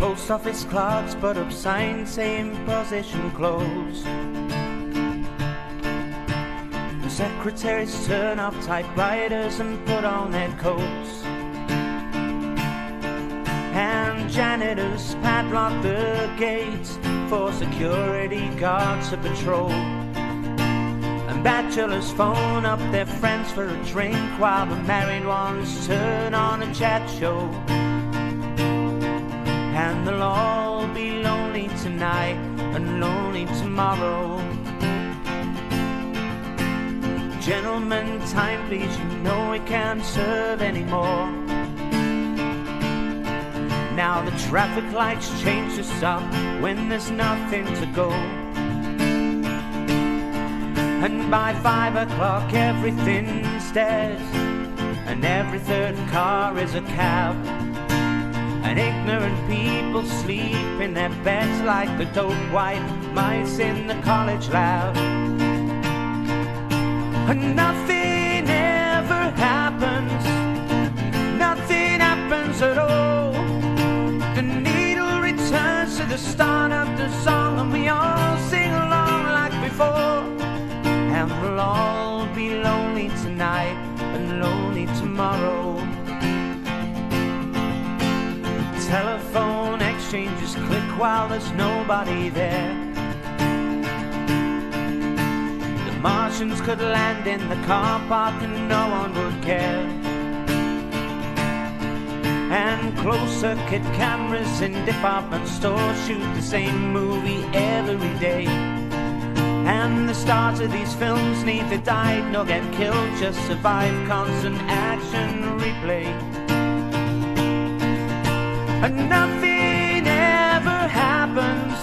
Post office clerks put up signs saying position closed. The secretaries turn off typewriters and put on their coats. And janitors padlock the gates for security guards to patrol. And bachelors phone up their friends for a drink while the married ones turn on a chat show. And they'll all be lonely tonight and lonely tomorrow. Gentlemen, time please, you know we can't serve anymore. Now the traffic lights change to stop when there's nothing to go. And by 5 o'clock everything's dead, and every third car is a cab. And ignorant people sleep in their beds like the dope white mice in the college lab. And nothing ever happens, nothing happens at all. The needle returns to the start of the song, and we all sing along like before. And we'll all be lonely tonight and lonely tomorrow. Telephone exchanges click while there's nobody there. The Martians could land in the car park and no one would care. And closed-circuit cameras in department stores shoot the same movie every day. And the stars of these films neither died nor get killed, just survive constant action replay. And nothing ever happens,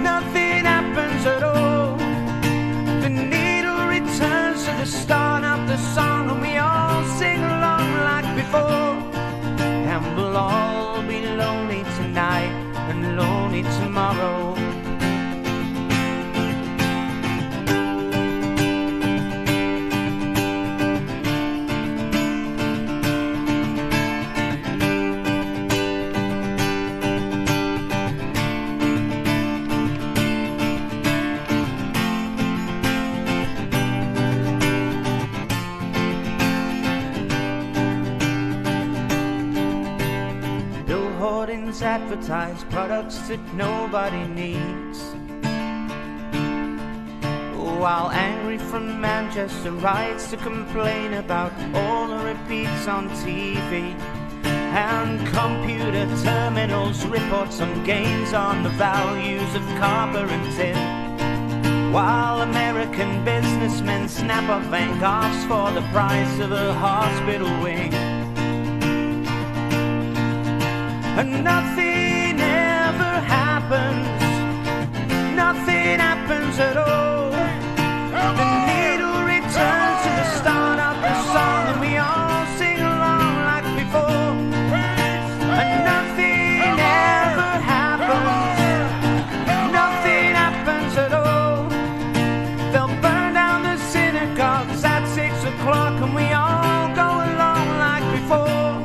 nothing happens at all. The needle returns to the start of the song, and we all sing along like before. And we'll all be lonely tonight and lonely tomorrow. Advertise products that nobody needs, while angry from Manchester writes to complain about all the repeats on TV. And computer terminals report some gains on the values of copper and tin, while American businessmen snap up Van Goghs for the price of a hospital wing. And nothing ever happens, nothing happens at all. The needle returns to the start of the song, and we all sing along like before. And nothing ever happens, nothing happens at all. They'll burn down the synagogues at 6 o'clock, and we all go along like before.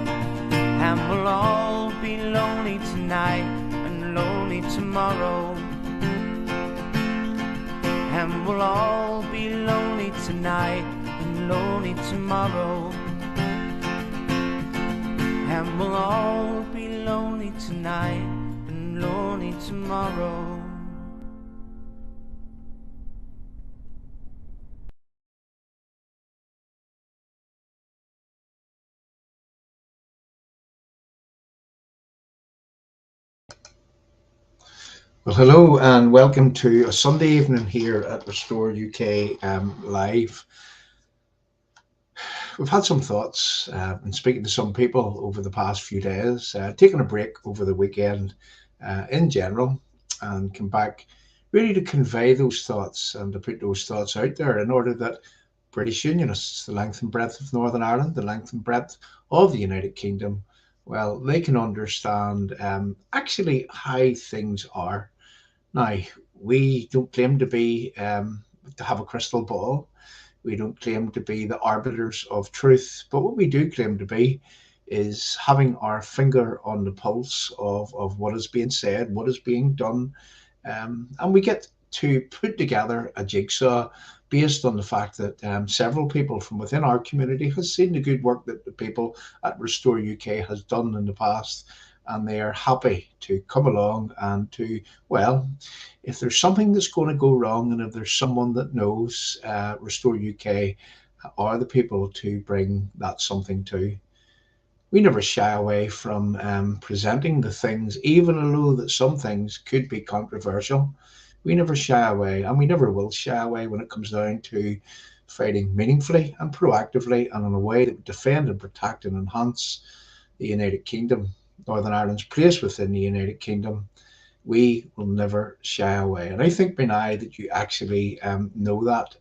And we'll all be lonely tonight and lonely tomorrow. And we'll all be lonely tonight and lonely tomorrow. And we'll all be lonely tonight and lonely tomorrow. Well, hello and welcome to a Sunday evening here at Restore UK Live. We've had some thoughts and speaking to some people over the past few days, taking a break over the weekend in general, and come back really to convey those thoughts and to put those thoughts out there in order that British Unionists, the length and breadth of Northern Ireland, the length and breadth of the United Kingdom, well, they can understand actually how things are. Now, we don't claim to be to have a crystal ball. We don't claim to be the arbiters of truth. But what we do claim to be is having our finger on the pulse of what is being said, what is being done, and we get to put together a jigsaw based on the fact that several people from within our community has seen the good work that the people at Restore UK has done in the past, and they are happy to come along and to, well, if there's something that's going to go wrong, and if there's someone that knows, Restore UK are the people to bring that something to. We never shy away from presenting the things, even though that some things could be controversial. We never shy away, and we never will shy away when it comes down to fighting meaningfully and proactively and in a way that would defend and protect and enhance the United Kingdom, Northern Ireland's place within the United Kingdom. We will never shy away. And I think by now that you actually know that.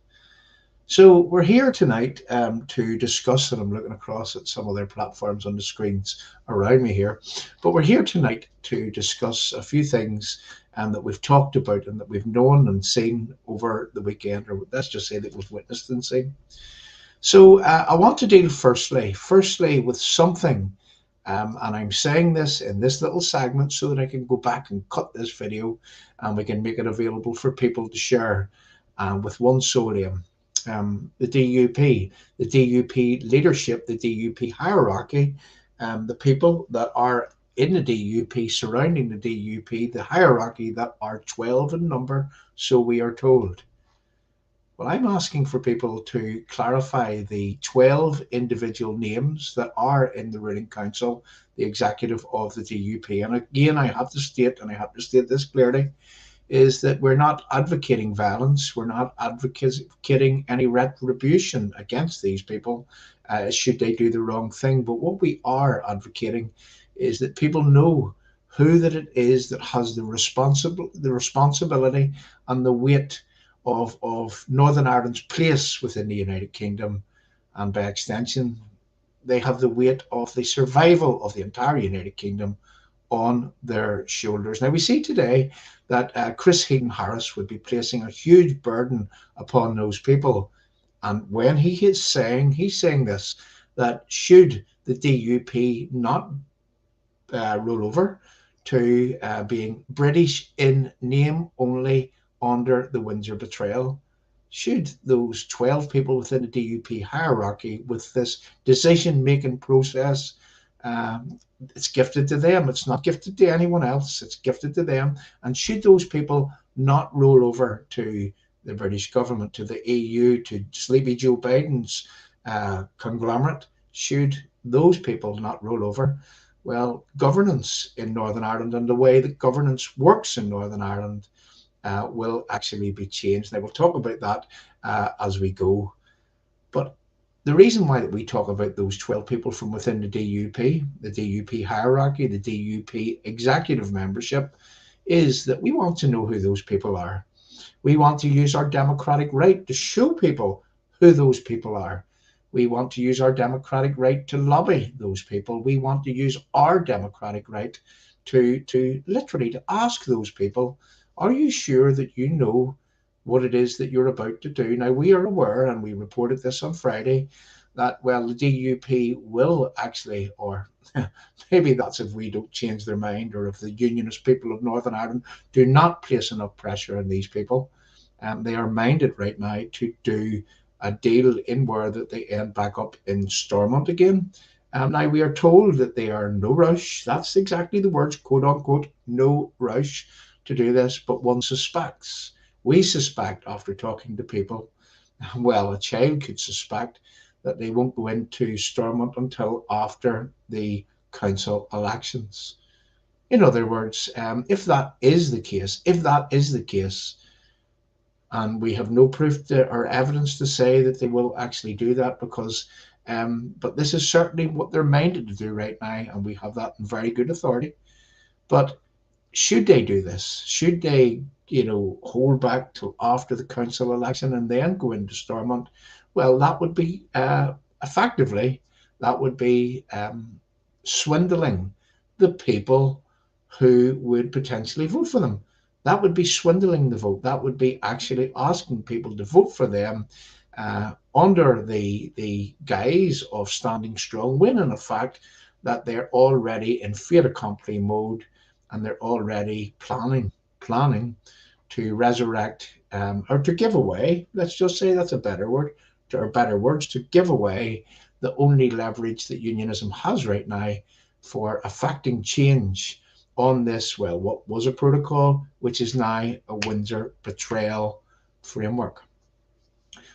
So we're here tonight to discuss, and I'm looking across at some of their platforms on the screens around me here, but we're here tonight to discuss a few things that we've talked about and that we've known and seen over the weekend, or let's just say that we've witnessed and seen. So I want to deal firstly with something, and I'm saying this in this little segment so that I can go back and cut this video and we can make it available for people to share with one sole aim. The DUP leadership, the DUP hierarchy, the people that are in the DUP, surrounding the DUP, the hierarchy that are 12 in number, so we are told. Well, I'm asking for people to clarify the 12 individual names that are in the ruling council, the executive of the DUP. And again, I have to state, and I have to state this clearly, is that we're not advocating violence. We're not advocating any retribution against these people should they do the wrong thing. But what we are advocating is that people know who that it is that has the responsibility and the weight of Northern Ireland's place within the United Kingdom, and by extension, they have the weight of the survival of the entire United Kingdom on their shoulders. Now, we see today that Chris Heaton Harris would be placing a huge burden upon those people. And when he's saying this, that should the DUP not roll over to being British in name only under the Windsor Betrayal, should those 12 people within the DUP hierarchy with this decision-making process, it's gifted to them. It's not gifted to anyone else. It's gifted to them. And should those people not roll over to the British government, to the EU, to Sleepy Joe Biden's conglomerate, should those people not roll over, well, governance in Northern Ireland and the way that governance works in Northern Ireland will actually be changed. Now, we'll talk about that as we go. But the reason why that we talk about those 12 people from within the DUP hierarchy, the DUP executive membership, is that we want to know who those people are. We want to use our democratic right to show people who those people are. We want to use our democratic right to lobby those people. We want to use our democratic right to literally to ask those people, are you sure that you know what it is that you're about to do? Now, we are aware, and we reported this on Friday, that, well, the DUP will actually, or maybe that's if we don't change their mind, or if the Unionist people of Northern Ireland do not place enough pressure on these people, they are minded right now to do a deal in where that they end back up in Stormont again. Now, we are told that they are no rush. That's exactly the words, quote unquote, no rush to do this, but one suspects, we suspect after talking to people, well, a child could suspect that they won't go into Stormont until after the council elections. In other words, if that is the case, and we have no proof or evidence to say that they will actually do that, because but this is certainly what they're minded to do right now, and we have that in very good authority. But should they do this? Should they, hold back till after the council election and then go into Stormont? Well, that would be effectively, that would be swindling the people who would potentially vote for them. That would be swindling the vote. That would be actually asking people to vote for them under the guise of standing strong, when in effect that they're already in fait accompli mode, and they're already planning to resurrect, or to give away, let's just say that's a better word, or better words, to give away the only leverage that unionism has right now for affecting change on this, well, what was a protocol, which is now a Windsor Betrayal framework.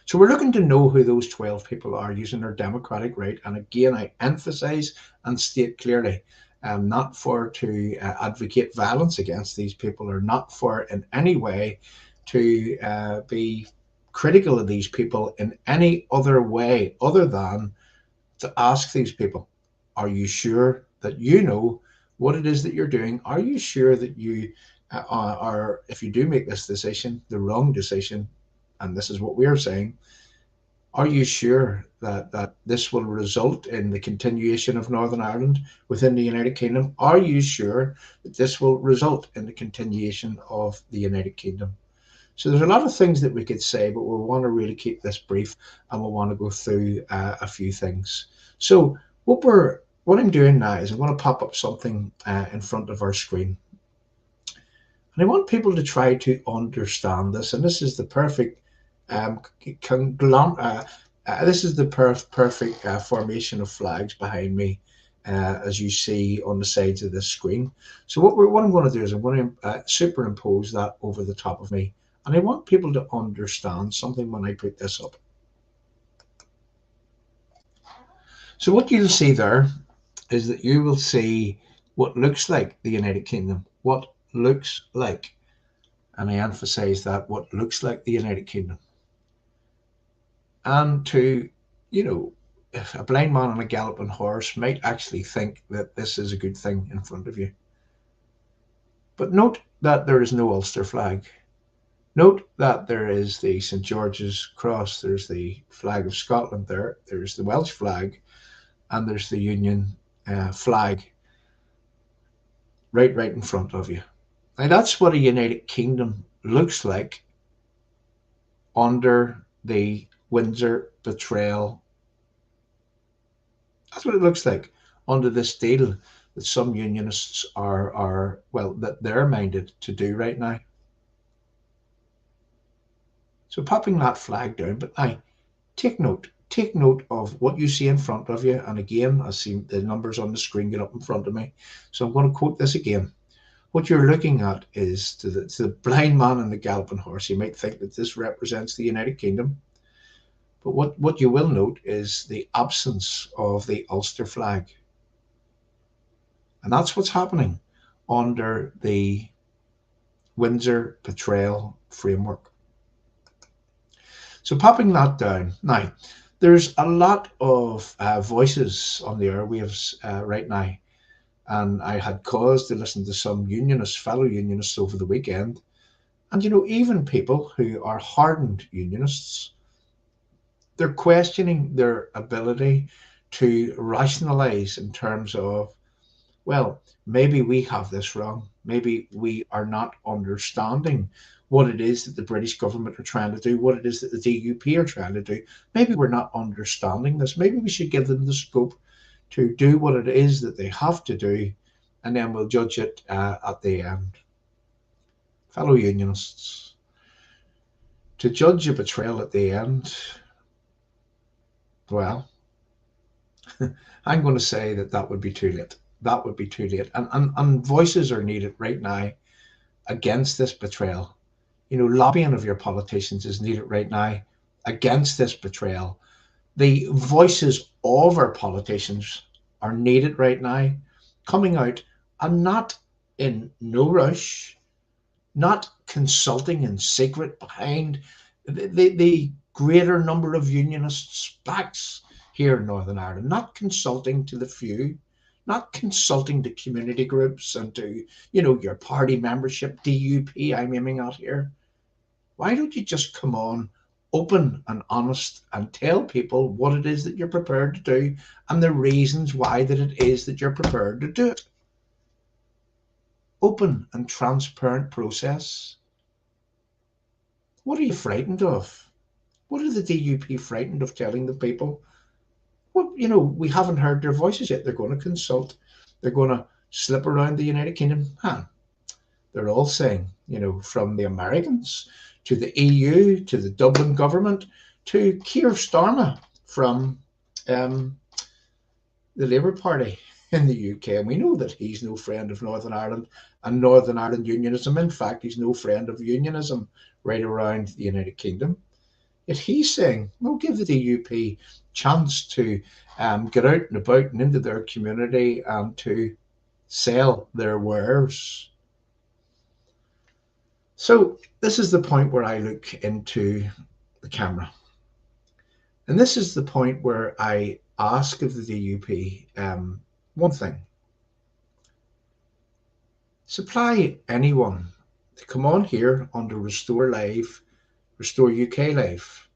So we're looking to know who those 12 people are using their democratic right. And again, I emphasize and state clearly, not for to advocate violence against these people, or not for in any way to be critical of these people in any other way other than to ask these people, are you sure that you know what it is that you're doing? Are you sure that you are, if you do make this decision, the wrong decision, and this is what we're saying, are you sure that this will result in the continuation of Northern Ireland within the United Kingdom? Are you sure that this will result in the continuation of the United Kingdom? So there's a lot of things that we could say, but we want to really keep this brief, and we want to go through a few things. So what I'm doing now is I'm going to pop up something in front of our screen. And I want people to try to understand this. And this is the perfect perfect formation of flags behind me, as you see on the sides of this screen. So what I'm going to do is I'm going to superimpose that over the top of me. And I want people to understand something when I put this up. So what you'll see there is that you will see what looks like the United Kingdom. What looks like, and I emphasize that, what looks like the United Kingdom. And to, if a blind man on a galloping horse might actually think that this is a good thing in front of you. But note that there is no Ulster flag. Note that there is the St. George's Cross, there's the flag of Scotland there's the Welsh flag, and there's the Union flag right in front of you. Now that's what a United Kingdom looks like under the Windsor Betrayal. That's what it looks like under this deal that some unionists that they're minded to do right now. So popping that flag down, but now take note of what you see in front of you. And again, I see the numbers on the screen get up in front of me. So I'm going to quote this again. What you're looking at is, to the blind man on the galloping horse, you might think that this represents the United Kingdom. But what you will note is the absence of the Ulster flag. And that's what's happening under the Windsor Betrayal framework. So popping that down. Now, there's a lot of voices on the airwaves right now. And I had cause to listen to some fellow unionists over the weekend. And, even people who are hardened unionists, they're questioning their ability to rationalize in terms of, well, maybe we have this wrong. Maybe we are not understanding what it is that the British government are trying to do, what it is that the DUP are trying to do. Maybe we're not understanding this. Maybe we should give them the scope to do what it is that they have to do, and then we'll judge it at the end. Fellow unionists, to judge a betrayal at the end, well, I'm going to say that would be too late. That would be too late. And voices are needed right now against this betrayal. Lobbying of your politicians is needed right now against this betrayal. The voices of our politicians are needed right now, coming out and not in no rush, not consulting in secret behind the greater number of unionists' backs here in Northern Ireland, not consulting to the few, not consulting to community groups and to, your party membership, DUP I'm aiming at here. Why don't you just come on, open and honest, and tell people what it is that you're prepared to do and the reasons why that it is that you're prepared to do it? Open and transparent process. What are you frightened of? What are the DUP frightened of telling the people? Well, we haven't heard their voices yet. They're going to consult. They're going to slip around the United Kingdom. They're all saying, from the Americans to the EU to the Dublin government to Keir Starmer from the Labour Party in the UK. And we know that he's no friend of Northern Ireland and Northern Ireland unionism. In fact, he's no friend of unionism right around the United Kingdom. Yet he's saying, well, give the DUP chance to get out and about and into their community and to sell their wares. So this is the point where I look into the camera. And this is the point where I ask of the DUP one thing. Supply anyone to come on here under Restore Live, Restore UK Live.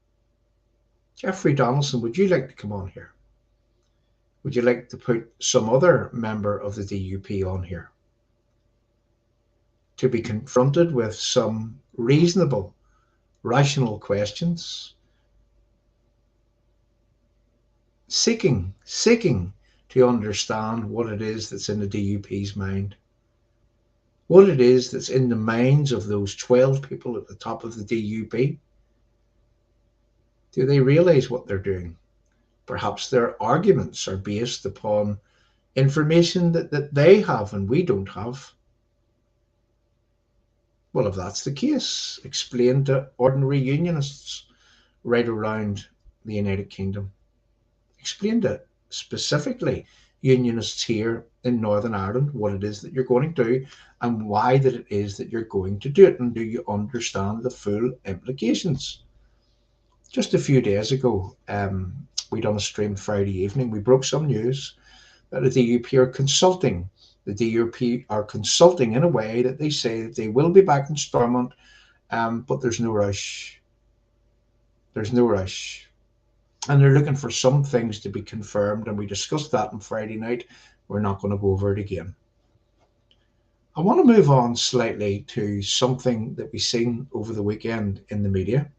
Jeffrey Donaldson, would you like to come on here? Would you like to put some other member of the DUP on here to be confronted with some reasonable, rational questions, seeking to understand what it is that's in the DUP's mind, what it is that's in the minds of those 12 people at the top of the DUP? Do they realize what they're doing? Perhaps their arguments are based upon information that they have and we don't have. Well, if that's the case, explain to ordinary unionists right around the United Kingdom. Explain to specifically unionists here in Northern Ireland what it is that you're going to do and why that it is that you're going to do it, and do you understand the full implications? Just a few days ago, we done a stream Friday evening. We broke some news that the DUP are consulting. The DUP are consulting in a way that they say that they will be back in Stormont, but there's no rush. There's no rush. And they're looking for some things to be confirmed, and we discussed that on Friday night. We're not going to go over it again. I want to move on slightly to something that we've seen over the weekend in the media.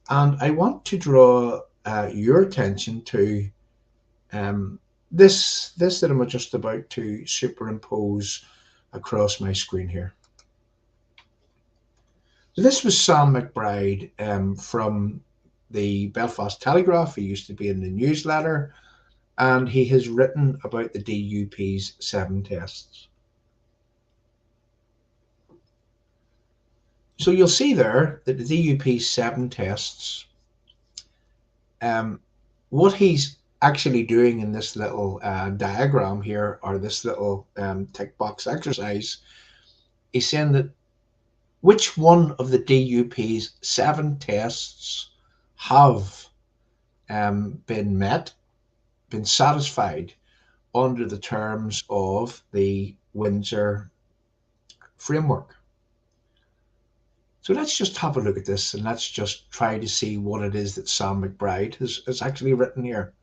And I want to draw your attention to this that I'm just about to superimpose across my screen here. So this was Sam McBride from the Belfast Telegraph. He used to be in the newsletter, and he has written about the DUP's 7 tests. So you'll see there that the DUP's 7 tests, what he's actually doing in this little diagram here, or this little tick box exercise, he's saying that which one of the DUP's 7 tests have been met, been satisfied under the terms of the Windsor framework. So let's just have a look at this, and let's just try to see what it is that Sam McBride has actually written here.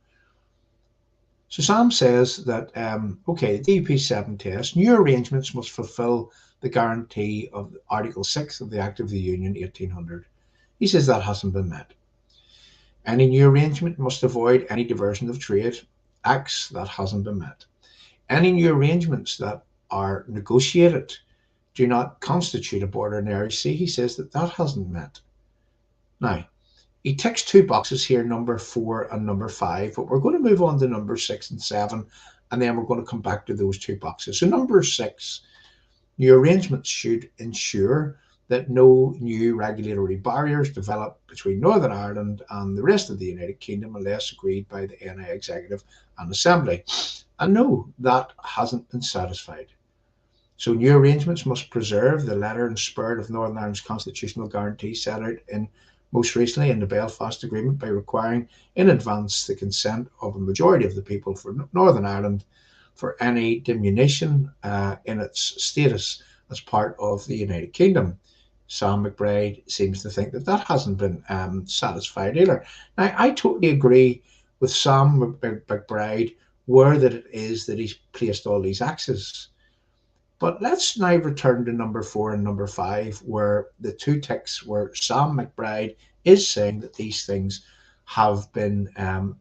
So Sam says that, okay, the DUP 7 test, new arrangements must fulfil the guarantee of Article 6 of the Act of the Union 1800. He says that hasn't been met. Any new arrangement must avoid any diversion of trade. Acts, that hasn't been met. Any new arrangements that are negotiated do not constitute a border in area C. He says that hasn't met. Now, he ticks 2 boxes here, number 4 and number 5, but we're going to move on to number 6 and 7, and then we're going to come back to those 2 boxes. So number 6, new arrangements should ensure that no new regulatory barriers develop between Northern Ireland and the rest of the United Kingdom unless agreed by the NI Executive and Assembly. And no, that hasn't been satisfied. So new arrangements must preserve the letter and spirit of Northern Ireland's constitutional guarantee set out most recently in the Belfast Agreement by requiring in advance the consent of a majority of the people for Northern Ireland for any diminution in its status as part of the United Kingdom. Sam McBride seems to think that hasn't been satisfied either. Now, I totally agree with Sam McBride where that it is that he's placed all these axes. But let's now return to number 4 and number 5, where the 2 ticks where Sam McBride is saying that these things have been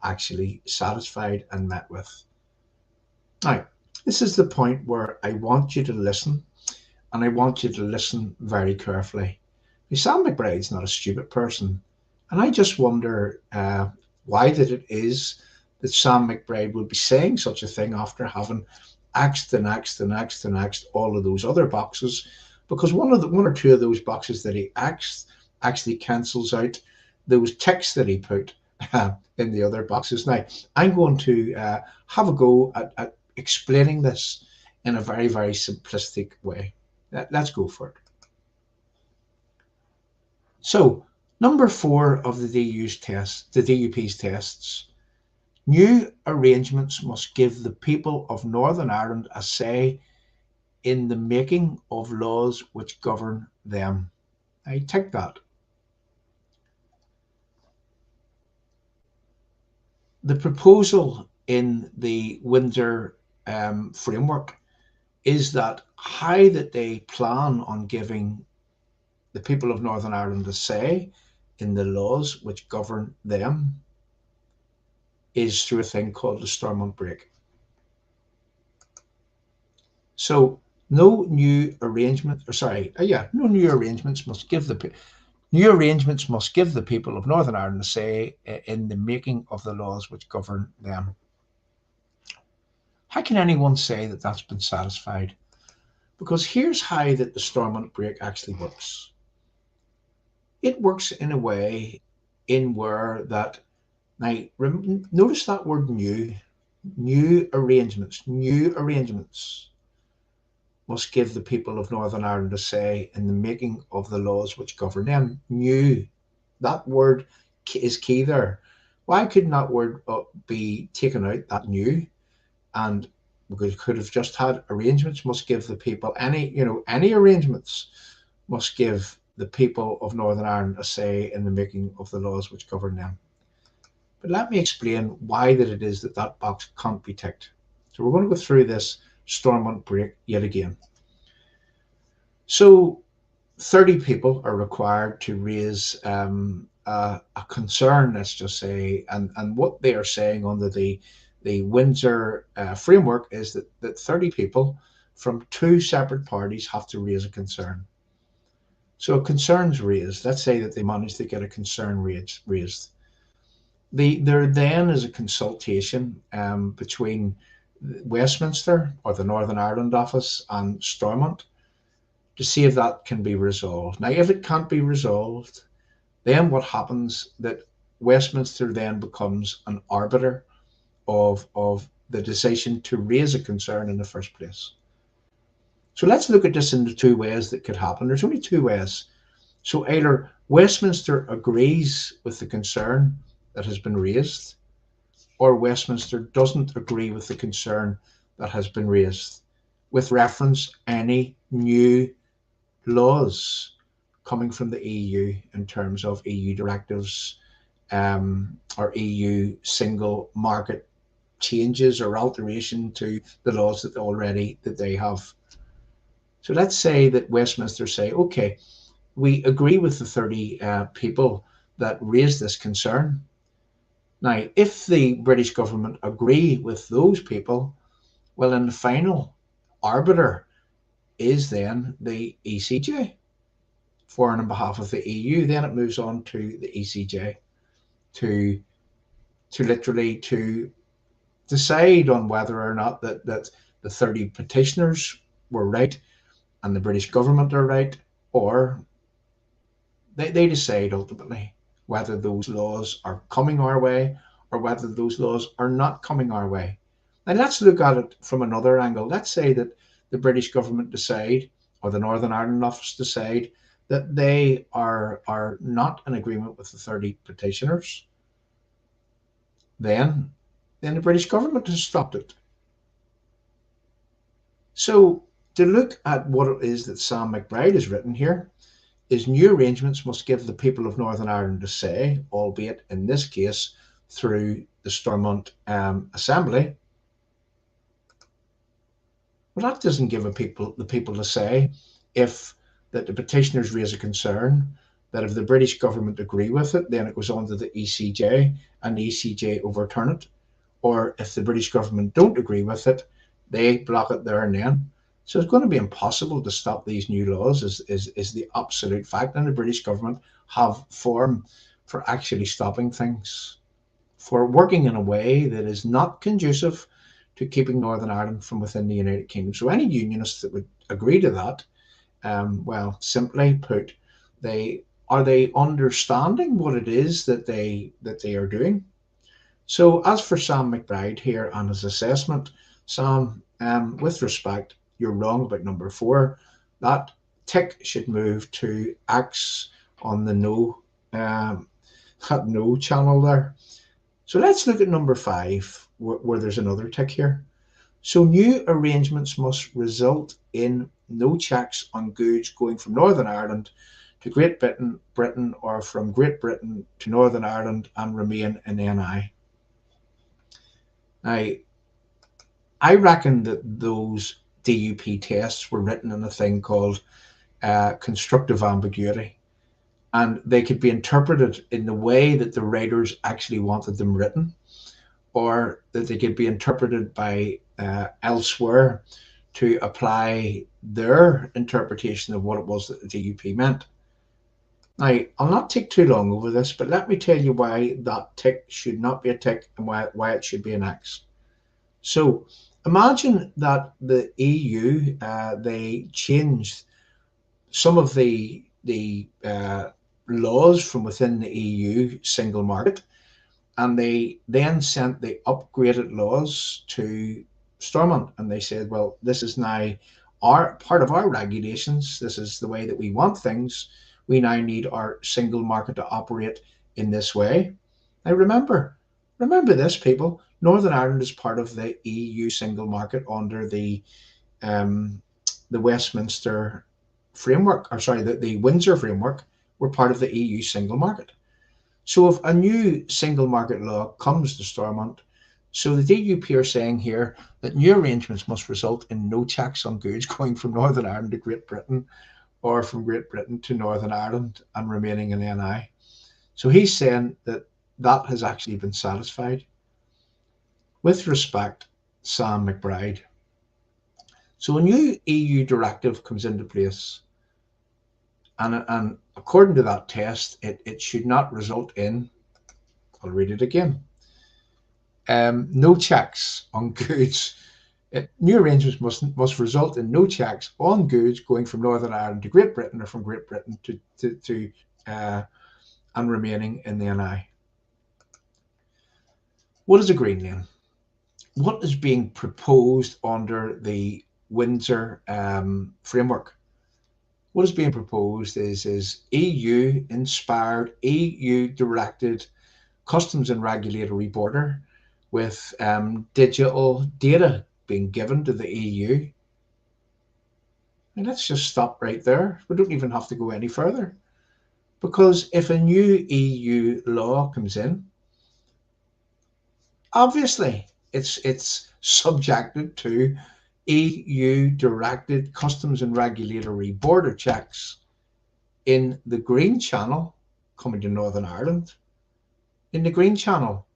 actually satisfied and met with. Now, this is the point where I want you to listen, and I want you to listen very carefully. Sam McBride's not a stupid person, and I just wonder why that it is that Sam McBride would be saying such a thing after having axed and axed and axed and axed all of those other boxes, because one or two of those boxes that he axed actually cancels out those ticks that he put in the other boxes. Now, I'm going to have a go at explaining this in a very, very simplistic way. Let's go for it. So, number 4 of the DUP's tests, new arrangements must give the people of Northern Ireland a say in the making of laws which govern them. I tick that. The proposal in the Windsor framework is that how that they plan on giving the people of Northern Ireland a say in the laws which govern them is through a thing called the Stormont break. So no new arrangements must give the people of Northern Ireland a say in the making of the laws which govern them. How can anyone say that that's been satisfied? Because here's how that the Stormont break actually works. It works in a way in where that, now notice that word new arrangements must give the people of Northern Ireland a say in the making of the laws which govern them. New, that word is key there. Why couldn't that word be taken out, that new, and we could have just had arrangements must give the people any arrangements must give the people of Northern Ireland a say in the making of the laws which govern them. But let me explain why that it is that that box can't be ticked. So we're going to go through this Stormont break yet again. So 30 people are required to raise a concern, let's just say, and what they are saying under the Windsor framework is that 30 people from 2 separate parties have to raise a concern. So a concern's raised. Let's say that they manage to get a concern raised. There then is a consultation between Westminster or the Northern Ireland office and Stormont to see if that can be resolved. Now, if it can't be resolved, then what happens that Westminster then becomes an arbiter of the decision to raise a concern in the first place. So let's look at this in the 2 ways that could happen. There's only 2 ways. So either Westminster agrees with the concern that has been raised, or Westminster doesn't agree with the concern that has been raised with reference any new laws coming from the EU in terms of EU directives or EU single market changes or alteration to the laws that they have. So let's say that Westminster say, okay, we agree with the 30 people that raised this concern. Now, if the British government agree with those people, well, then the final arbiter is then the ECJ, for and on behalf of the EU. Then it moves on to the ECJ to literally to decide on whether or not that the 30 petitioners were right and the British government are right, or they decide ultimately whether those laws are coming our way or whether those laws are not coming our way. Now let's look at it from another angle. Let's say that the British government decide, or the Northern Ireland office decide, that they are not in agreement with the 30 petitioners. Then the British government has stopped it. So to look at what it is that Sam McBride has written here, is new arrangements must give the people of Northern Ireland a say, albeit in this case through the Stormont Assembly. Well, that doesn't give the people a say if that the petitioners raise a concern that if the British government agree with it, then it goes on to the ECJ, and the ECJ overturn it. Or if the British government don't agree with it, they block it there and then. So it's going to be impossible to stop these new laws, is the absolute fact. And the British government have form for actually stopping things, for working in a way that is not conducive to keeping Northern Ireland from within the United Kingdom. So any unionists that would agree to that, well, simply put, are they understanding what it is that they are doing? So as for Sam McBride here and his assessment, Sam, with respect, you're wrong about number 4. That tick should move to X on the no, that no channel there. So let's look at number 5, where there's another tick here. So new arrangements must result in no checks on goods going from Northern Ireland to Great Britain, or from Great Britain to Northern Ireland and remain in NI. Now, I reckon that those DUP tests were written in a thing called constructive ambiguity, and they could be interpreted in the way that the writers actually wanted them written, or that they could be interpreted by elsewhere to apply their interpretation of what it was that the DUP meant. Now, I'll not take too long over this, but let me tell you why that tick should not be a tick and why it should be an X. So imagine that the EU, they changed some of the laws from within the EU single market, and they then sent the upgraded laws to Stormont, and they said, well, this is now part of our regulations. This is the way that we want things. We now need our single market to operate in this way. Now remember this, people. Northern Ireland is part of the EU single market under the Westminster framework, or sorry, the Windsor framework. We're part of the EU single market. So if a new single market law comes to Stormont, so the DUP are saying here that new arrangements must result in no checks on goods going from Northern Ireland to Great Britain, or from Great Britain to Northern Ireland and remaining in NI. So he's saying that that has actually been satisfied. With respect, Sam McBride. So a new EU directive comes into place, and according to that test, it should not result in, I'll read it again, no checks on goods. New arrangements must result in no checks on goods going from Northern Ireland to Great Britain, or from Great Britain to and remaining in the NI. What is agreed then? What is being proposed under the Windsor framework? What is being proposed is EU-inspired, EU-directed customs and regulatory border with digital data being given to the EU. And let's just stop right there. We don't even have to go any further, because if a new EU law comes in, obviously it's subjected to EU-directed customs and regulatory border checks in the Green Channel coming to Northern Ireland. In the Green Channel,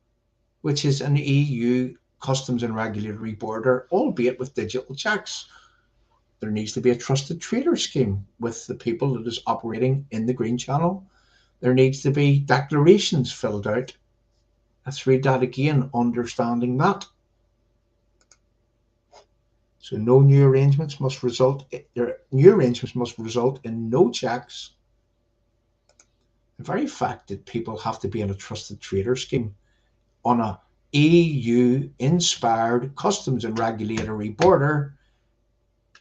which is an EU customs and regulatory border, albeit with digital checks. There needs to be a trusted trader scheme with the people that is operating in the Green Channel. There needs to be declarations filled out. Let's read that again, understanding that. So no new arrangements must result in no checks. The very fact that people have to be in a trusted trader scheme on a EU-inspired customs and regulatory border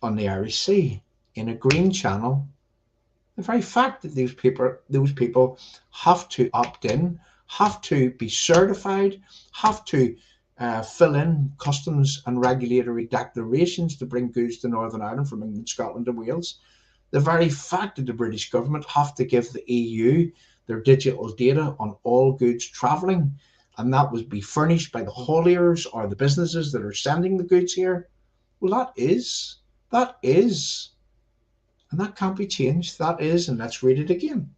on the Irish Sea in a Green Channel, the very fact that those people have to opt in, have to be certified, have to fill in customs and regulatory declarations to bring goods to Northern Ireland from England, Scotland and Wales. The very fact that the British government have to give the EU their digital data on all goods travelling, and that would be furnished by the hauliers or the businesses that are sending the goods here. Well, that is, and that can't be changed. That is, and let's read it again.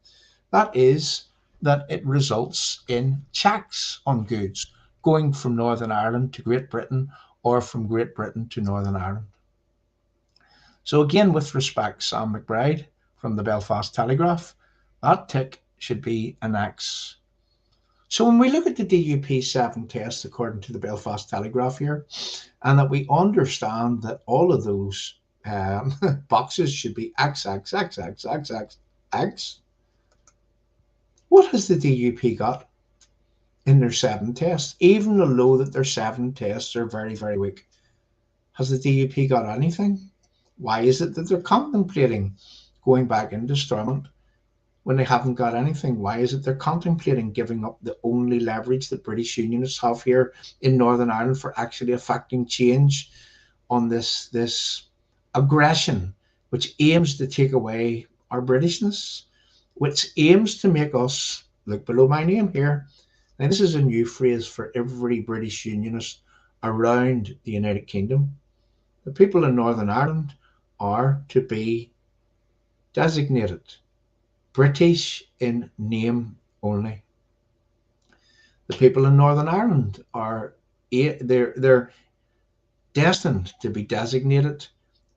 That is, that it results in checks on goods going from Northern Ireland to Great Britain or from Great Britain to Northern Ireland. So again, with respect, Sam McBride from the Belfast Telegraph, that tick should be an X. So when we look at the DUP 7 test, according to the Belfast Telegraph here, and that we understand that all of those boxes should be X, X, X, X, X, X, X, what has the DUP got in their 7 tests? Even though that their 7 tests are very, very weak, has the DUP got anything? Why is it that they're contemplating going back into Stormont when they haven't got anything? Why is it they're contemplating giving up the only leverage that British Unionists have here in Northern Ireland for actually affecting change on this aggression which aims to take away our Britishness, which aims to make us, look below my name here, now this is a new phrase for every British Unionist around the United Kingdom. The people in Northern Ireland are to be designated British in name only. The people in Northern Ireland are they're destined to be designated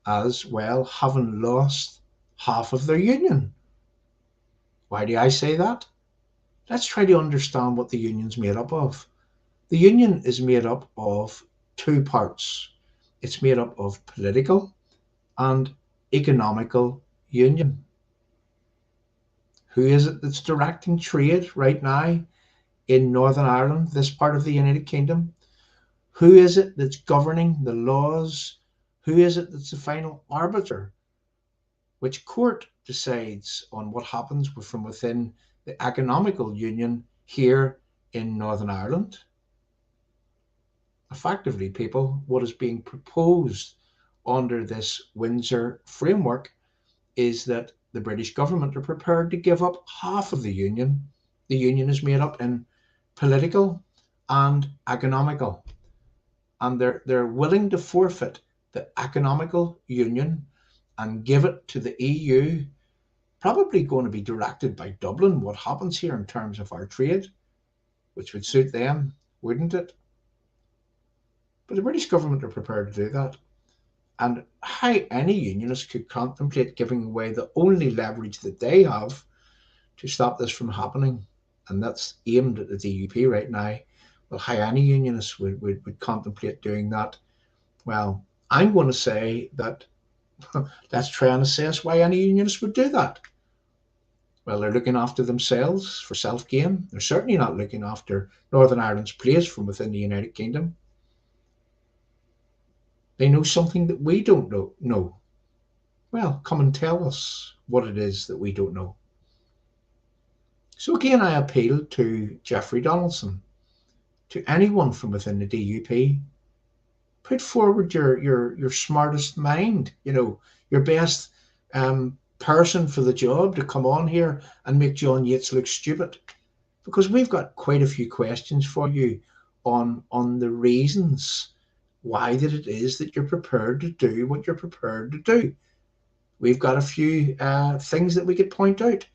as, well, having lost half of their union. Why do I say that? Let's try to understand what the union's made up of. The union is made up of 2 parts. It's made up of political and economical union. Who is it that's directing trade right now in Northern Ireland, this part of the United Kingdom? Who is it that's governing the laws? Who is it that's the final arbiter? Which court decides on what happens from within the economical union here in Northern Ireland? Effectively, people, what is being proposed under this Windsor framework is that the British government are prepared to give up half of the union. The union is made up in political and economical, and they're willing to forfeit the economical union and give it to the EU, probably going to be directed by Dublin, what happens here in terms of our trade, which would suit them, wouldn't it? But the British government are prepared to do that. And how any unionist could contemplate giving away the only leverage that they have to stop this from happening, and that's aimed at the DUP right now, well, how any unionist would contemplate doing that? Well, I'm going to say that let's try and assess why any unionist would do that. Well, they're looking after themselves for self-gain. They're certainly not looking after Northern Ireland's place from within the United Kingdom. They know something that we don't know. Well, come and tell us what it is that we don't know. So again, I appeal to Jeffrey Donaldson, to anyone from within the DUP, put forward your smartest mind, your best person for the job to come on here and make John Yates look stupid, because we've got quite a few questions for you on the reasons why that it is that you're prepared to do what you're prepared to do. We've got a few things that we could point out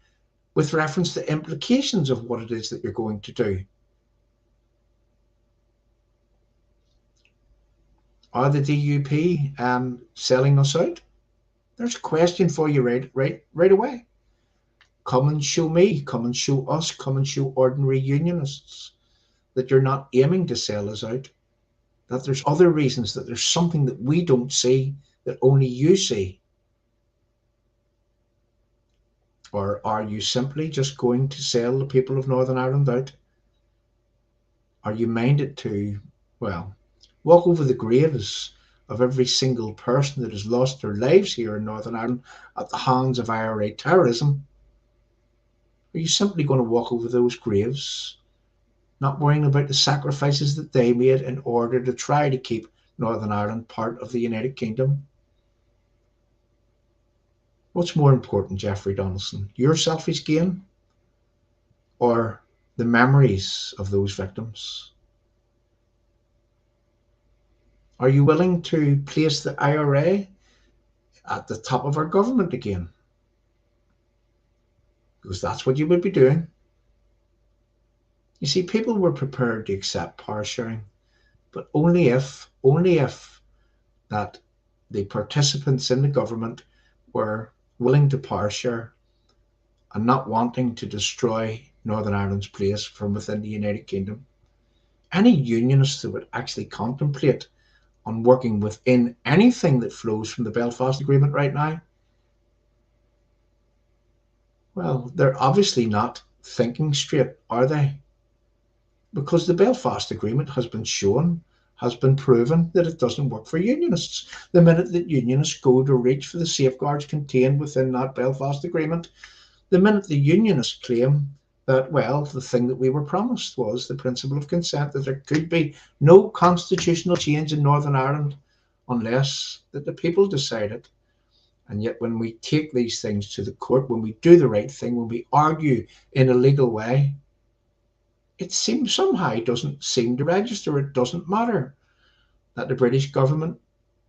with reference to implications of what it is that you're going to do. Are the DUP selling us out? There's a question for you right away. Come and show me, come and show us, come and show ordinary unionists that you're not aiming to sell us out, that there's other reasons, that there's something that we don't see that only you see. Or are you simply just going to sell the people of Northern Ireland out? Are you minded to, well, walk over the graves of every single person that has lost their lives here in Northern Ireland at the hands of IRA terrorism? Are you simply going to walk over those graves, not worrying about the sacrifices that they made in order to try to keep Northern Ireland part of the United Kingdom? What's more important, Jeffrey Donaldson, your selfish gain or the memories of those victims? Are you willing to place the IRA at the top of our government again? because that's what you would be doing. You see, people were prepared to accept power sharing, but only if that the participants in the government were willing to power share and not wanting to destroy Northern Ireland's place from within the United Kingdom. Any unionists that would actually contemplate on working within anything that flows from the Belfast Agreement right now, well, they're obviously not thinking straight, are they? Because the Belfast Agreement has been shown, has been proven that it doesn't work for unionists. The minute that unionists go to reach for the safeguards contained within that Belfast Agreement, the minute the unionists claim that, well, the thing that we were promised was the principle of consent, that there could be no constitutional change in Northern Ireland unless that the people decide it. And yet when we take these things to the court, when we do the right thing, when we argue in a legal way, it seems somehow doesn't seem to register. It doesn't matter that the British government,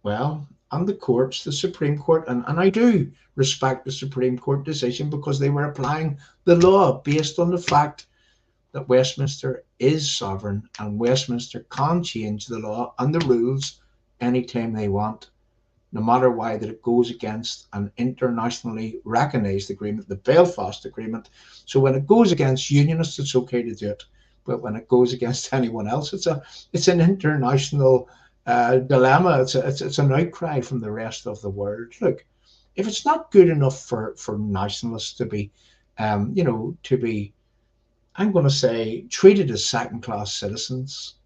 well, and the courts, the Supreme Court, and I do respect the Supreme Court decision because they were applying the law based on the fact that Westminster is sovereign and Westminster can change the law and the rules anytime they want, no matter why that it goes against an internationally recognised agreement, the Belfast Agreement. So when it goes against unionists, it's okay to do it. But when it goes against anyone else, it's an international dilemma. It's an outcry from the rest of the world. Look, if it's not good enough for nationalists to be, to be, I'm going to say, treated as second-class citizens,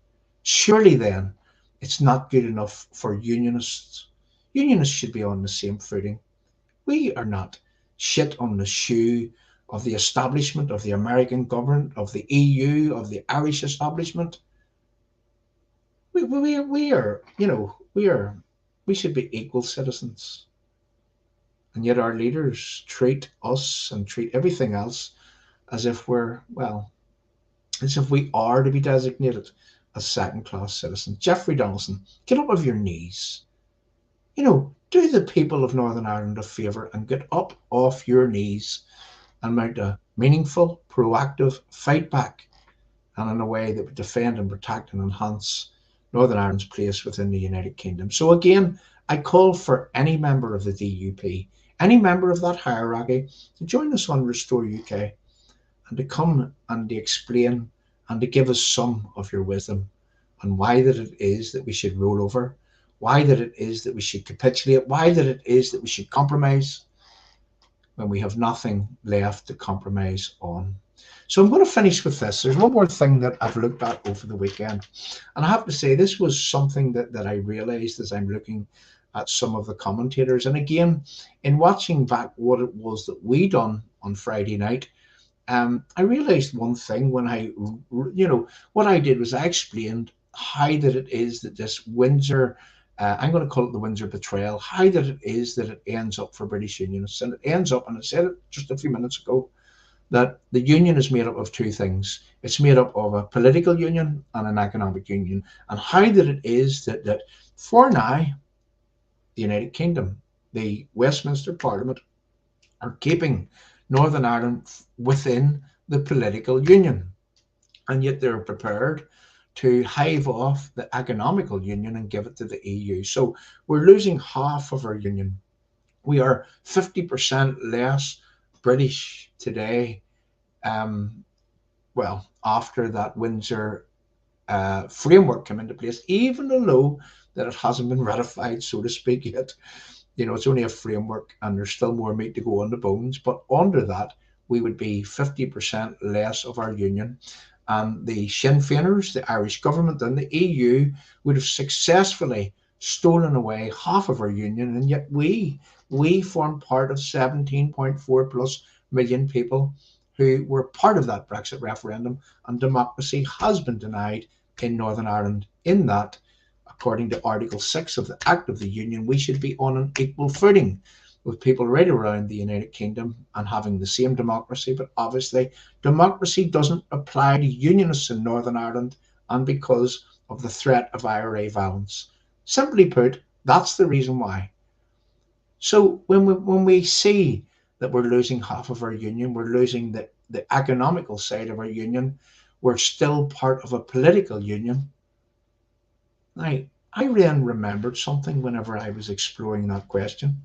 surely then it's not good enough for unionists. Unionists should be on the same footing. We are not shit on the shoe of the establishment, of the American government, of the EU, of the Irish establishment. We should be equal citizens. And yet our leaders treat us and treat everything else as if as if we are to be designated as second-class citizens. Jeffrey Donaldson, get up off your knees. Do the people of Northern Ireland a favour and get up off your knees and mount a meaningful, proactive fight back, and in a way that would defend and protect and enhance Northern Ireland's place within the United Kingdom. So again, I call for any member of the DUP, any member of that hierarchy, to join us on Restore UK and to come and to explain and to give us some of your wisdom on why that it is that we should roll over, why that it is that we should capitulate, why that it is that we should compromise when we have nothing left to compromise on. So I'm going to finish with this. There's one more thing that I've looked at over the weekend. And I have to say, this was something that I realized as I'm looking at some of the commentators. And again, in watching back what it was that we done on Friday night, I realized one thing when what I did was I explained how that it is that this Windsor, I'm going to call it the Windsor Betrayal, how that it is that it ends up for British unionists. And it ends up, and I said it just a few minutes ago, that the union is made up of two things. It's made up of a political union and an economic union. And how that it is that for now, the United Kingdom, the Westminster Parliament, are keeping Northern Ireland within the political union. And yet they're prepared to hive off the economical union and give it to the EU. So we're losing half of our union. We are 50% less British today, after that Windsor framework came into place, even though that it hasn't been ratified, so to speak, yet. It's only a framework and there's still more meat to go on the bones. But under that, we would be 50% less of our union. And the Sinn Féiners, the Irish government and the EU would have successfully stolen away half of our union. And yet we form part of 17.4 plus million people who were part of that Brexit referendum, and democracy has been denied in Northern Ireland. In that, according to Article 6 of the Act of the Union, we should be on an equal footing with people right around the United Kingdom and having the same democracy. But obviously, democracy doesn't apply to unionists in Northern Ireland, and because of the threat of IRA violence. Simply put, that's the reason why. So when we see that we're losing half of our union. We're losing the economical side of our union. We're still part of a political union. Now, I then remembered something whenever I was exploring that question.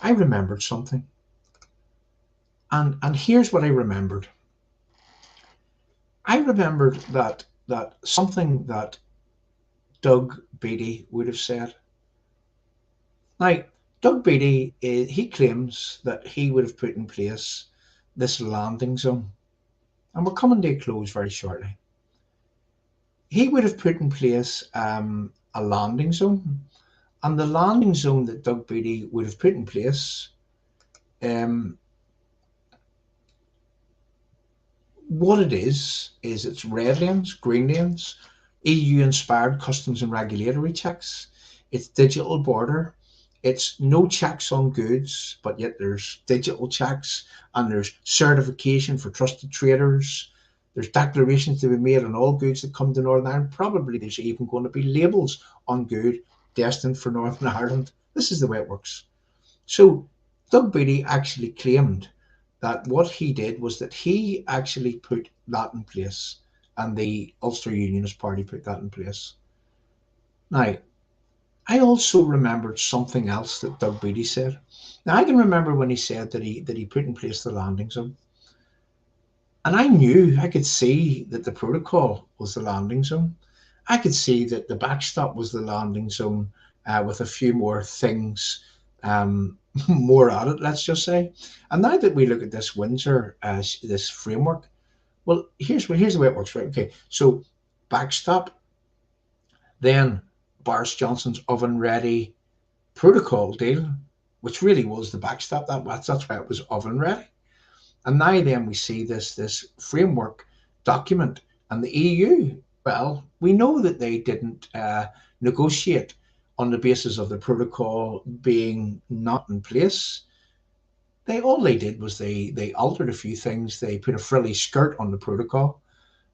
I remembered something. And here's what I remembered. I remembered that something that Doug Beattie would have said. Now, Doug Beattie, he claims that he would have put in place this landing zone. And we're coming to a close very shortly. He would have put in place a landing zone. And the landing zone that Doug Beattie would have put in place, what it is it's red lanes, green lanes, EU-inspired customs and regulatory checks. It's digital border. It's no checks on goods, but yet there's digital checks, and there's certification for trusted traders. There's declarations to be made on all goods that come to Northern Ireland. Probably there's even going to be labels on good destined for Northern Ireland. This is the way it works. So Doug Beattie actually claimed that what he did was that he actually put that in place, and the Ulster Unionist Party put that in place. Now, I also remembered something else that Doug Beattie said. Now, I can remember when he said that he put in place the landing zone. And I could see that the protocol was the landing zone. I could see that the backstop was the landing zone, with a few more things, more at it, let's just say. And now that we look at this Windsor, this framework, well, here's the way it works, right? Okay, so backstop, then Boris Johnson's oven-ready protocol deal, which really was the backstop. That's why it was oven-ready. And now then we see this framework document, and the EU, well, we know that they didn't negotiate on the basis of the protocol being not in place. All they did was they altered a few things. They put a frilly skirt on the protocol,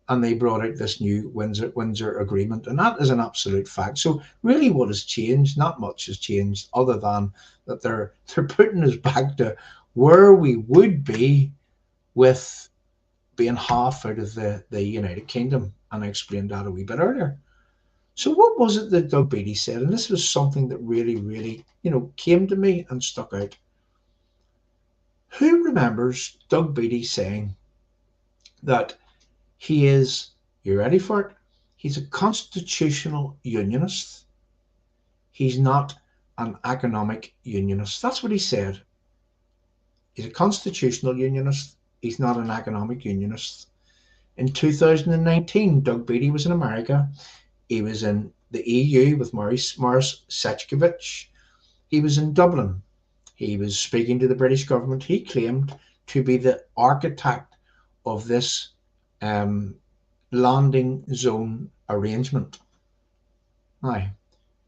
and they brought out this new Windsor agreement, and that is an absolute fact. So really, what has changed? Not much has changed, other than that they're putting us back to where we would be with being half out of the United Kingdom, and I explained that a wee bit earlier. So what was it that Doug Beattie said? And this was something that really, really, came to me and stuck out. Who remembers Doug Beattie saying that he is, you ready for it? He's a constitutional unionist. He's not an economic unionist. That's what he said. He's a constitutional unionist. He's not an economic unionist. In 2019, Doug Beattie was in America. He was in the EU with Maurice Sefcovic. He was in Dublin. He was speaking to the British government. He claimed to be the architect of this landing zone arrangement. Now,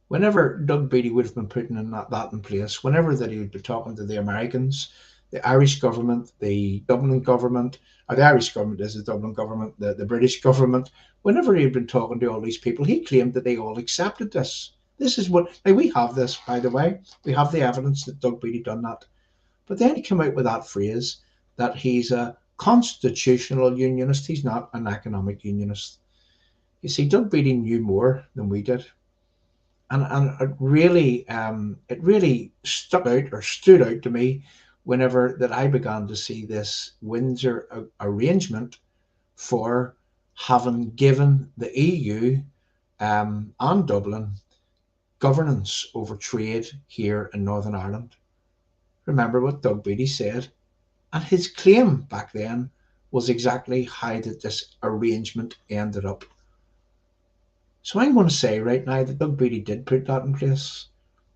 whenever Doug Beattie would have been putting that in place, whenever that he would be talking to the Americans, the Irish government, the Dublin government, or the Irish government is the Dublin government, the British government, whenever he had been talking to all these people, he claimed that they all accepted this. This is what, now we have this, by the way, we have the evidence that Doug Beattie done that. But then he came out with that phrase that he's a constitutional unionist, he's not an economic unionist. You see, Doug Beattie knew more than we did. And it really stuck out, or stood out to me, whenever that I began to see this Windsor arrangement for having given the EU and Dublin governance over trade here in Northern Ireland. Remember what Doug Beattie said, and his claim back then was exactly how that this arrangement ended up. So I'm going to say right now that Doug Beattie did put that in place.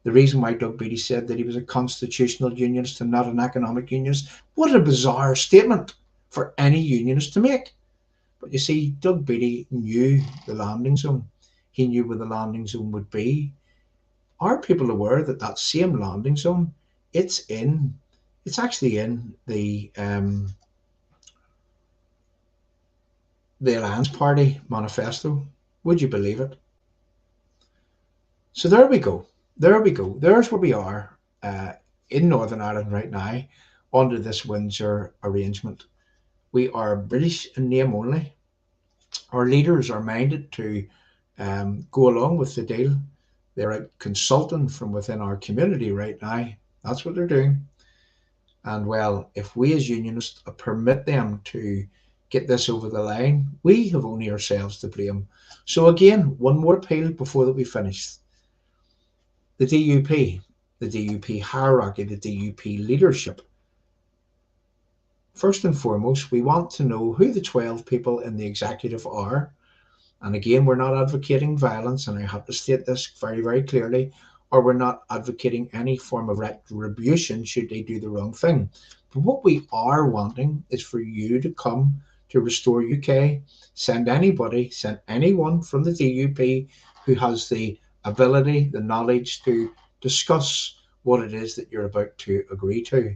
The reason why Doug Beattie said that he was a constitutional unionist and not an economic unionist, what a bizarre statement for any unionist to make. But you see, Doug Beattie knew the landing zone. He knew where the landing zone would be. Are people aware that that same landing zone, it's actually in the Alliance Party manifesto? Would you believe it? So there we go. There's where we are in Northern Ireland right now under this Windsor arrangement. We are British in name only. Our leaders are minded to go along with the deal. They're out consulting from within our community right now. That's what they're doing. And well, if we as unionists permit them to get this over the line, we have only ourselves to blame. So again, one more appeal before that we finish. The DUP hierarchy, the DUP leadership. First and foremost, we want to know who the 12 people in the executive are. And again, we're not advocating violence, and I have to state this very, very clearly, or we're not advocating any form of retribution should they do the wrong thing. But what we are wanting is for you to come to Restore UK, send anyone from the DUP who has the ability, the knowledge to discuss what it is that you're about to agree to.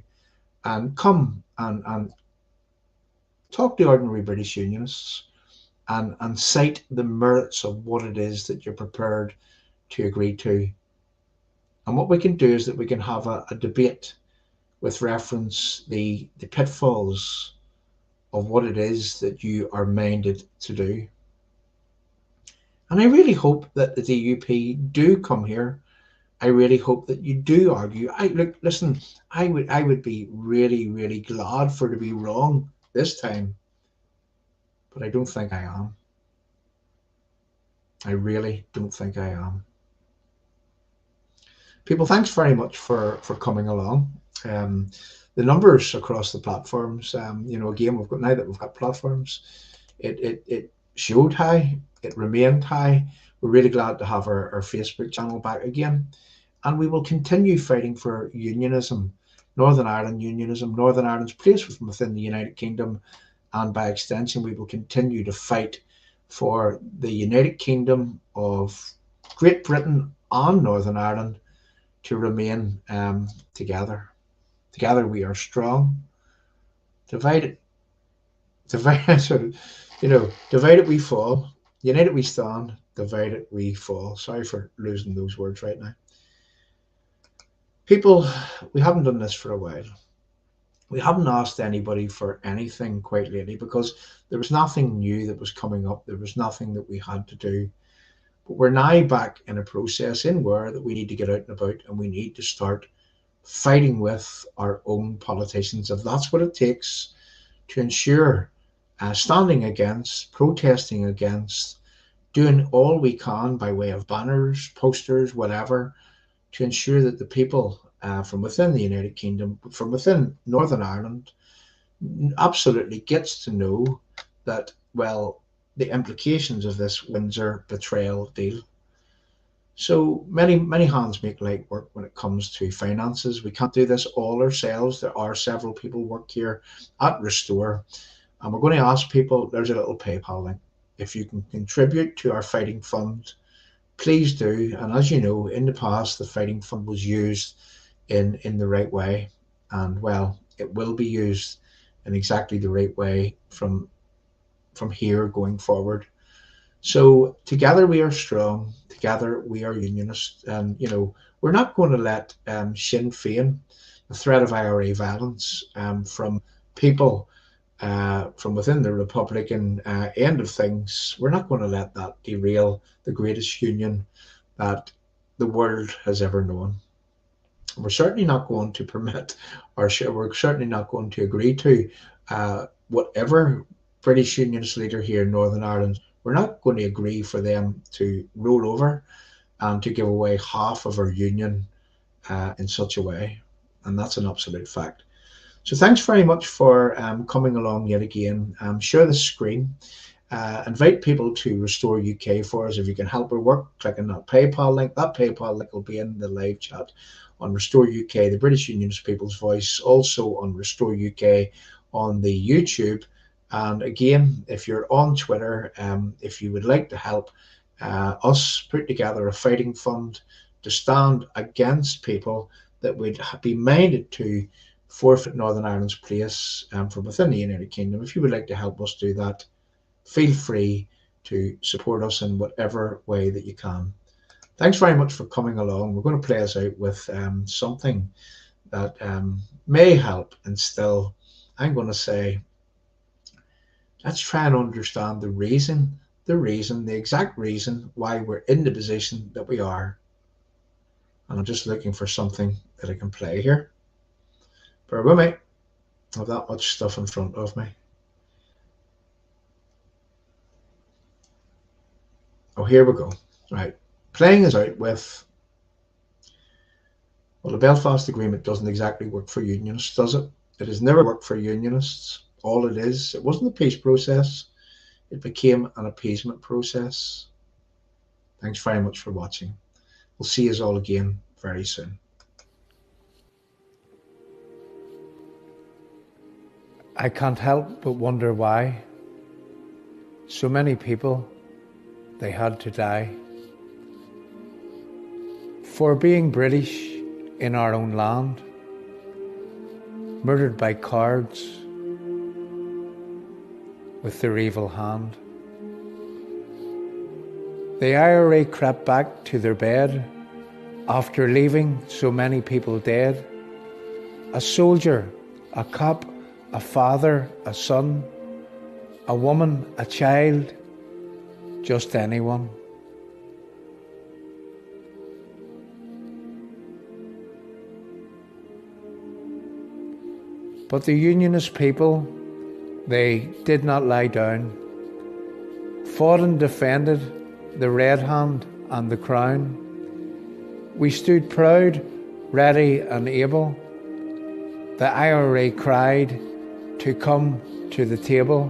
And come and talk to ordinary British unionists and cite the merits of what it is that you're prepared to agree to. And what we can do is that we can have a debate with reference the pitfalls of what it is that you are minded to do. And I really hope that the DUP do come here. I really hope that you do argue. Listen, I would be really, really glad for to be wrong this time, but I don't think I am. I really don't think I am. People, thanks very much for coming along. The numbers across the platforms, again, we've got platforms. It showed high, it remained high. We're really glad to have our Facebook channel back again, and we will continue fighting for unionism, Northern Ireland unionism, Northern Ireland's place within the United Kingdom, and by extension, we will continue to fight for the United Kingdom of Great Britain and Northern Ireland to remain together. Together we are strong. Divided we fall. United we stand. Divided we fall. Sorry for losing those words right now. People, we haven't done this for a while. We haven't asked anybody for anything quite lately because there was nothing new that was coming up. There was nothing that we had to do. But we're now back in a process in where that we need to get out and about, and we need to start fighting with our own politicians, if that's what it takes to ensure standing against, protesting against, doing all we can by way of banners, posters, whatever, to ensure that the people from within the United Kingdom, from within Northern Ireland, absolutely gets to know that, well, the implications of this Windsor betrayal deal. So many hands make light work when it comes to finances. We can't do this all ourselves. There are several people work here at Restore, and we're going to ask people, there's a little PayPal link. If you can contribute to our fighting fund, please do. And as you know, in the past, the fighting fund was used in the right way, and well, it will be used in exactly the right way from here going forward. So together we are strong, together we are unionists, and we're not going to let Sinn Féin, the threat of IRA violence from people from within the Republican end of things, we're not going to let that derail the greatest union that the world has ever known. We're certainly not going to permit, or we're certainly not going to agree to whatever British unionist leader here in Northern Ireland. We're not going to agree for them to roll over and to give away half of our union in such a way. And that's an absolute fact. So thanks very much for coming along yet again. Share the screen. Invite people to Restore UK for us. If you can help our work, click on that PayPal link. That PayPal link will be in the live chat on Restore UK, the British Unionist People's Voice, also on Restore UK on the YouTube. And again, if you're on Twitter, if you would like to help us put together a fighting fund to stand against people that would be minded to forfeit Northern Ireland's place from within the United Kingdom, if you would like to help us do that, feel free to support us in whatever way that you can. Thanks very much for coming along. We're going to play us out with something that may help instill, I'm going to say, let's try and understand the exact reason why we're in the position that we are. And I'm just looking for something that I can play here. Bear with me. I have that much stuff in front of me. Oh, here we go. Right. Playing us out with, well, the Belfast Agreement doesn't exactly work for Unionists, does it? It has never worked for Unionists. All it is, it wasn't a peace process. It became an appeasement process. Thanks very much for watching. We'll see you all again very soon. I can't help but wonder why so many people, they had to die for being British in our own land, murdered by cowards with their evil hand. The IRA crept back to their bed after leaving so many people dead. A soldier, a cop, a father, a son, a woman, a child, just anyone. But the Unionist people, they did not lie down, fought and defended the red hand and the crown. We stood proud, ready and able. The IRA cried to come to the table.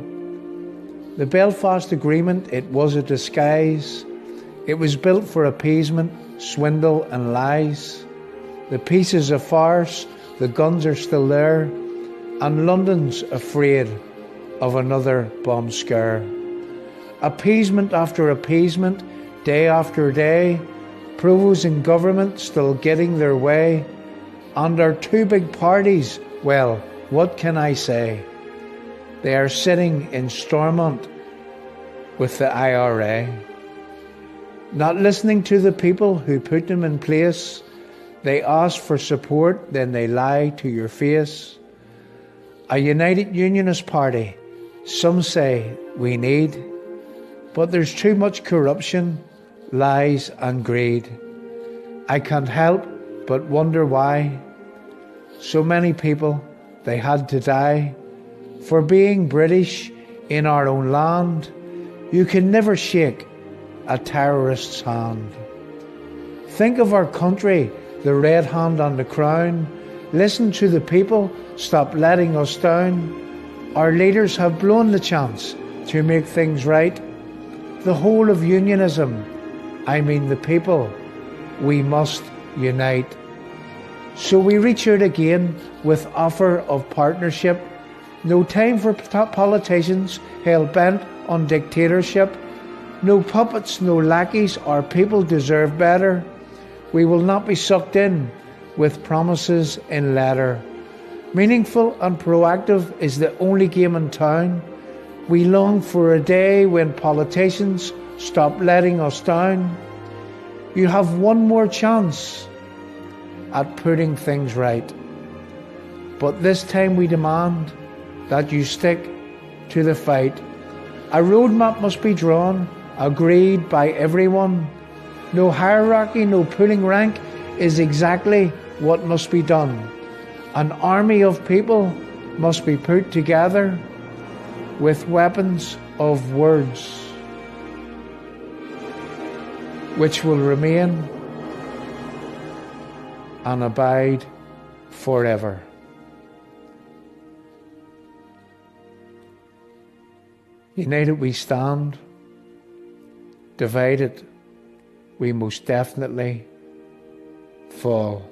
The Belfast Agreement, it was a disguise. It was built for appeasement, swindle and lies. The peace is a farce, the guns are still there, and London's afraid of another bomb scare. Appeasement after appeasement, day after day, provos in government still getting their way, and our two big parties, well, what can I say? They are sitting in Stormont with the IRA, not listening to the people who put them in place. They ask for support, then they lie to your face. A united Unionist party, some say we need, but there's too much corruption, lies and greed. I can't help but wonder why so many people, they had to die for being British in our own land. You can never shake a terrorist's hand. Think of our country, the red hand on the crown. Listen to the people, stop letting us down. Our leaders have blown the chance to make things right. The whole of unionism, I mean the people, we must unite. So we reach out again with offer of partnership. No time for politicians hell-bent on dictatorship. No puppets, no lackeys, our people deserve better. We will not be sucked in with promises in letter. Meaningful and proactive is the only game in town. We long for a day when politicians stop letting us down. You have one more chance at putting things right. But this time we demand that you stick to the fight. A roadmap must be drawn, agreed by everyone. No hierarchy, no pulling rank is exactly what must be done. An army of people must be put together with weapons of words, which will remain and abide forever. United we stand, divided we most definitely fall.